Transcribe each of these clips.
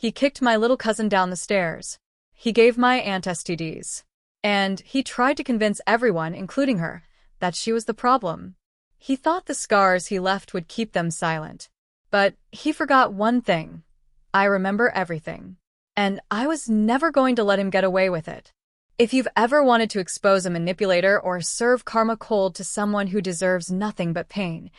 He kicked my little cousin down the stairs. He gave my aunt STDs. And he tried to convince everyone, including her, that she was the problem. He thought the scars he left would keep them silent. But he forgot one thing. I remember everything. And I was never going to let him get away with it. If you've ever wanted to expose a manipulator or serve karma cold to someone who deserves nothing but pain,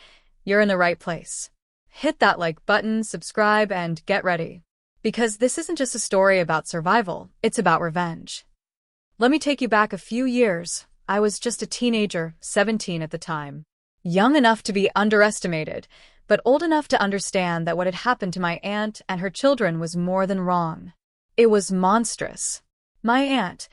you're in the right place. Hit that like button, subscribe, and get ready. Because this isn't just a story about survival, it's about revenge. Let me take you back a few years. I was just a teenager, 17 at the time. Young enough to be underestimated, but old enough to understand that what had happened to my aunt and her children was more than wrong. It was monstrous. My aunt,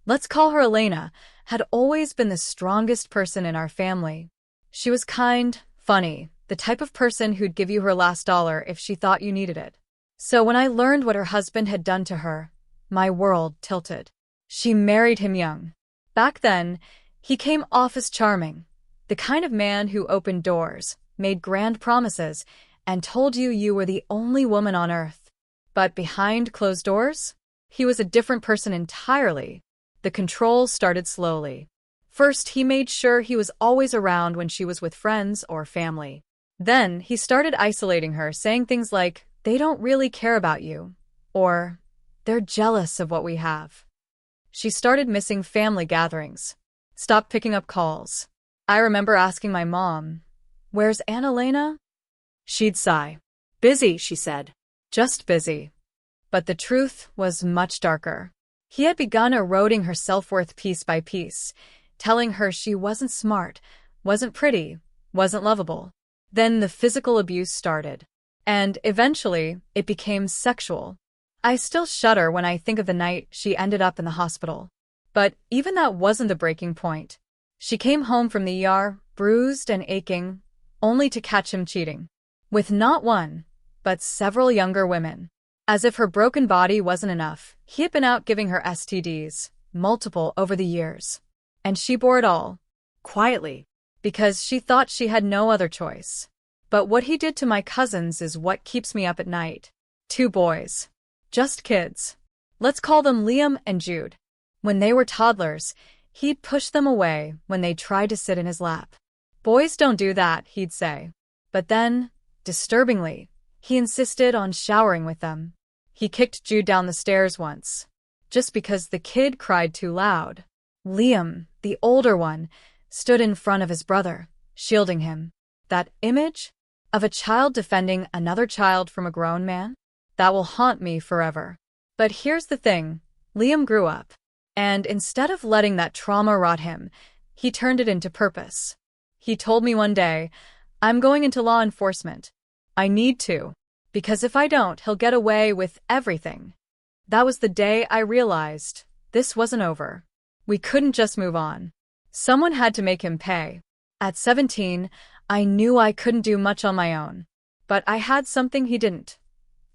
let's call her Elena, had always been the strongest person in our family. She was kind, funny, the type of person who'd give you her last dollar if she thought you needed it. So when I learned what her husband had done to her, my world tilted. She married him young. Back then, he came off as charming, the kind of man who opened doors, made grand promises, and told you you were the only woman on earth. But behind closed doors, he was a different person entirely. The control started slowly. First, he made sure he was always around when she was with friends or family. Then, he started isolating her, saying things like, "They don't really care about you," or, "They're jealous of what we have." She started missing family gatherings, stopped picking up calls. I remember asking my mom, "Where's Aunt Elena?" She'd sigh. "Busy," she said. Just busy. But the truth was much darker. He had begun eroding her self-worth piece by piece, telling her she wasn't smart, wasn't pretty, wasn't lovable. Then the physical abuse started. And eventually, it became sexual. I still shudder when I think of the night she ended up in the hospital. But even that wasn't the breaking point. She came home from the ER, bruised and aching, only to catch him cheating. With not one, but several younger women. As if her broken body wasn't enough, he had been out giving her STDs, multiple over the years. And she bore it all, quietly, because she thought she had no other choice. But what he did to my cousins is what keeps me up at night. 2 boys. Just kids. Let's call them Liam and Jude. When they were toddlers, he'd push them away when they tried to sit in his lap. "Boys don't do that," he'd say. But then, disturbingly, he insisted on showering with them. He kicked Jude down the stairs once, just because the kid cried too loud. Liam, the older one, stood in front of his brother, shielding him. That image of a child defending another child from a grown man? That will haunt me forever. But here's the thing, Liam grew up, and instead of letting that trauma rot him, he turned it into purpose. He told me one day, "I'm going into law enforcement. I need to, because if I don't, he'll get away with everything." That was the day I realized this wasn't over. We couldn't just move on. Someone had to make him pay. At 17, I knew I couldn't do much on my own. But I had something he didn't.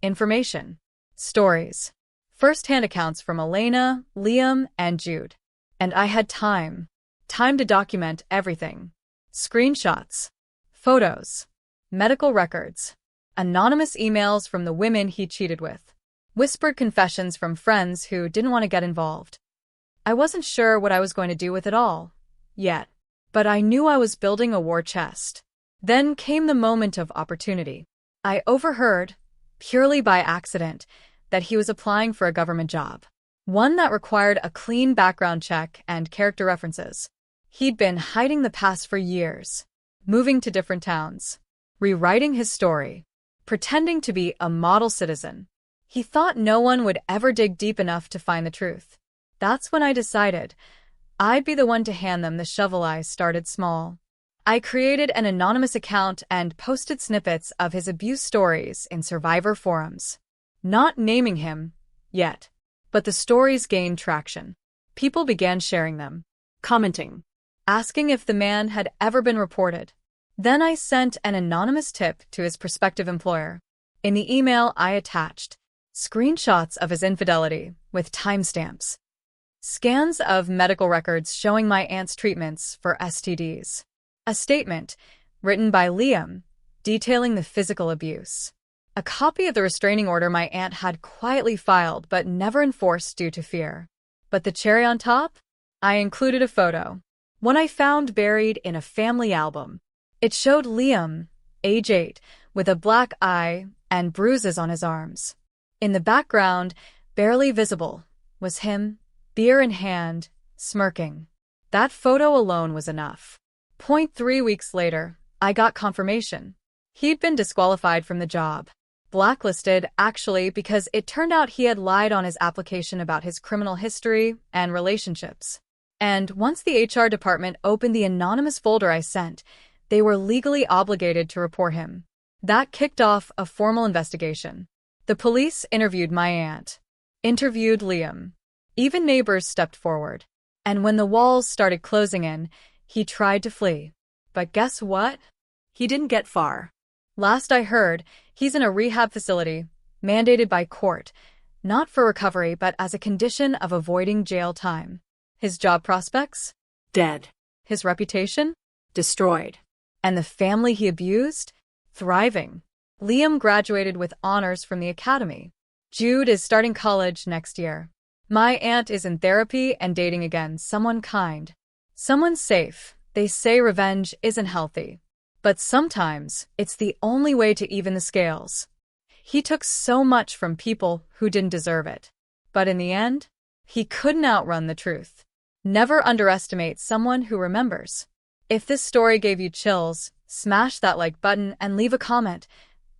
Information. Stories. First-hand accounts from Elena, Liam, and Jude. And I had time. Time to document everything. Screenshots. Photos. Medical records. Anonymous emails from the women he cheated with. Whispered confessions from friends who didn't want to get involved. I wasn't sure what I was going to do with it all, yet. But I knew I was building a war chest. Then came the moment of opportunity. I overheard, purely by accident, that he was applying for a government job. One that required a clean background check and character references. He'd been hiding the past for years, moving to different towns, rewriting his story, pretending to be a model citizen. He thought no one would ever dig deep enough to find the truth. That's when I decided I'd be the one to hand them the shovel. I started small. I created an anonymous account and posted snippets of his abuse stories in survivor forums. Not naming him, yet. But the stories gained traction. People began sharing them, commenting, asking if the man had ever been reported. Then I sent an anonymous tip to his prospective employer. In the email I attached screenshots of his infidelity with timestamps, scans of medical records showing my aunt's treatments for STDs, a statement written by Liam detailing the physical abuse, A copy of the restraining order my aunt had quietly filed but never enforced due to fear. But the cherry on top? I included a photo. One I found buried in a family album. It showed Liam, age 8, with a black eye and bruises on his arms. In the background, barely visible, was him, beer in hand, smirking. That photo alone was enough. 3 weeks later, I got confirmation. He'd been disqualified from the job. Blacklisted, actually, because it turned out he had lied on his application about his criminal history and relationships. And once the HR department opened the anonymous folder I sent, they were legally obligated to report him. That kicked off a formal investigation. The police interviewed my aunt, interviewed Liam. Even neighbors stepped forward. And when the walls started closing in, he tried to flee. But guess what? He didn't get far. Last I heard, he's in a rehab facility, mandated by court, not for recovery but as a condition of avoiding jail time. His job prospects? Dead. His reputation? Destroyed. And the family he abused? Thriving. Liam graduated with honors from the academy. Jude is starting college next year. My aunt is in therapy and dating again, someone kind. Someone safe. They say revenge isn't healthy. But sometimes, it's the only way to even the scales. He took so much from people who didn't deserve it. But in the end, he couldn't outrun the truth. Never underestimate someone who remembers. If this story gave you chills, smash that like button and leave a comment.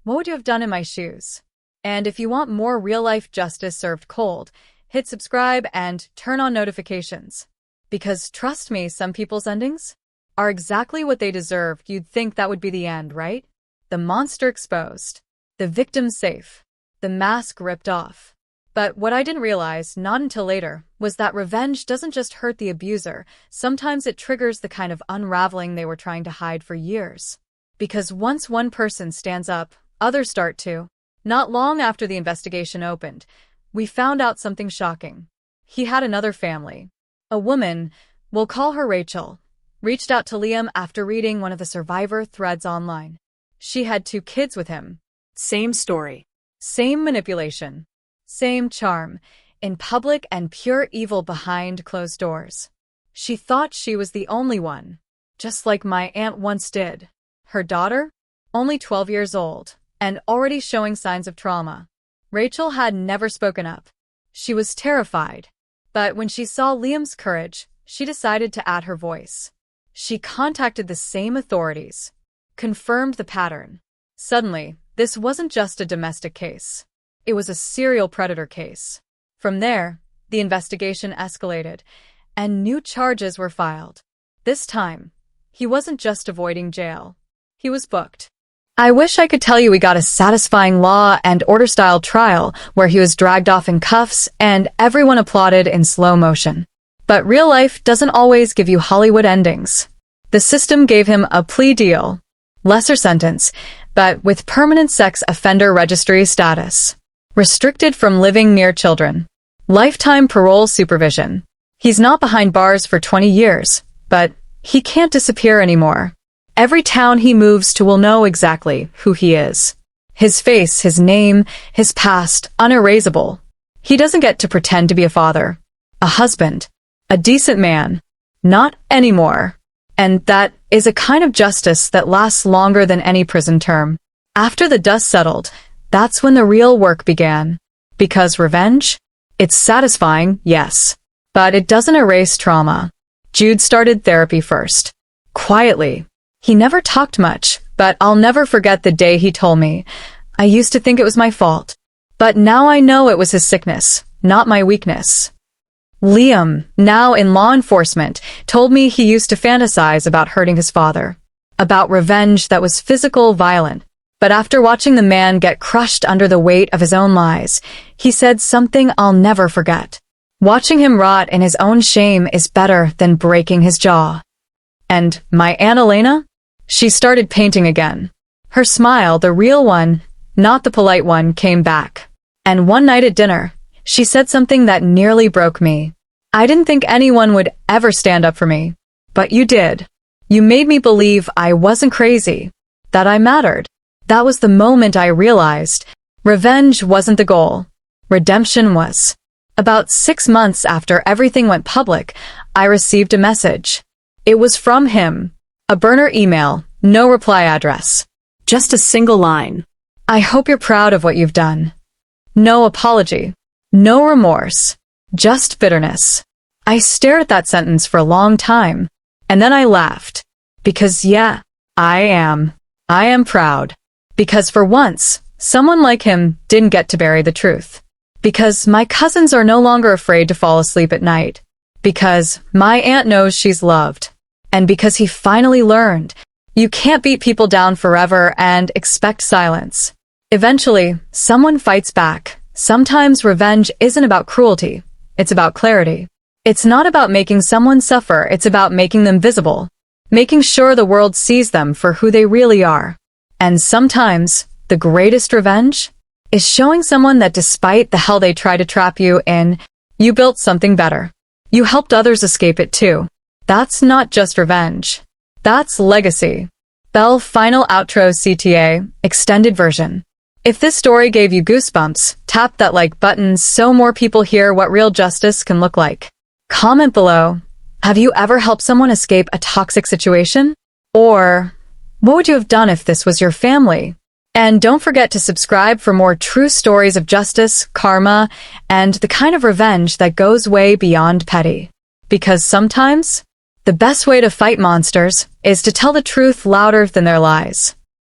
What would you have done in my shoes? And if you want more real-life justice served cold, hit subscribe and turn on notifications. Because trust me, some people's endings are exactly what they deserve. You'd think that would be the end, right? The monster exposed. The victim safe. The mask ripped off. But what I didn't realize, not until later, was that revenge doesn't just hurt the abuser, sometimes it triggers the kind of unraveling they were trying to hide for years. Because once one person stands up, others start to. Not long after the investigation opened, we found out something shocking. He had another family. A woman, we'll call her Rachel, reached out to Liam after reading one of the survivor threads online. She had 2 kids with him. Same story. Same manipulation. Same charm. In public and pure evil behind closed doors. She thought she was the only one. Just like my aunt once did. Her daughter? Only 12 years old, and already showing signs of trauma. Rachel had never spoken up. She was terrified. But when she saw Liam's courage, she decided to add her voice. She contacted the same authorities. Confirmed the pattern. Suddenly, this wasn't just a domestic case. It was a serial predator case. From there, the investigation escalated, and new charges were filed. This time, he wasn't just avoiding jail. He was booked. I wish I could tell you we got a satisfying law and order-style trial where he was dragged off in cuffs and everyone applauded in slow motion. But real life doesn't always give you Hollywood endings. The system gave him a plea deal. Lesser sentence, but with permanent sex offender registry status. Restricted from living near children. Lifetime parole supervision. He's not behind bars for 20 years, but he can't disappear anymore. Every town he moves to will know exactly who he is. His face, his name, his past, unerasable. He doesn't get to pretend to be a father, a husband, a decent man. Not anymore. And that is a kind of justice that lasts longer than any prison term. After the dust settled, that's when the real work began. Because revenge? It's satisfying, yes. But it doesn't erase trauma. Jude started therapy first. Quietly. He never talked much, but I'll never forget the day he told me. I used to think it was my fault. But now I know it was his sickness, not my weakness. Liam, now in law enforcement, told me he used to fantasize about hurting his father. About revenge that was physical, violent. But after watching the man get crushed under the weight of his own lies, he said something I'll never forget. Watching him rot in his own shame is better than breaking his jaw. And my Aunt Elena? She started painting again. Her smile, the real one, not the polite one, came back. And one night at dinner, she said something that nearly broke me. I didn't think anyone would ever stand up for me. But you did. You made me believe I wasn't crazy. That I mattered. That was the moment I realized revenge wasn't the goal. Redemption was. About 6 months after everything went public, I received a message. It was from him. A burner email, no reply address. Just a single line. I hope you're proud of what you've done. No apology. No remorse. Just bitterness. I stared at that sentence for a long time, and then I laughed. Because yeah, I am proud. Because for once, someone like him didn't get to bury the truth. Because my cousins are no longer afraid to fall asleep at night. Because my aunt knows she's loved. And because he finally learned, you can't beat people down forever and expect silence. Eventually, someone fights back. Sometimes revenge isn't about cruelty. It's about clarity. It's not about making someone suffer. It's about making them visible. Making sure the world sees them for who they really are. And sometimes, the greatest revenge is showing someone that despite the hell they try to trap you in, you built something better. You helped others escape it too. That's not just revenge. That's legacy. Belle Final Outro CTA, extended version. If this story gave you goosebumps, tap that like button so more people hear what real justice can look like. Comment below. Have you ever helped someone escape a toxic situation? Or, what would you have done if this was your family? And don't forget to subscribe for more true stories of justice, karma, and the kind of revenge that goes way beyond petty. Because sometimes, the best way to fight monsters is to tell the truth louder than their lies.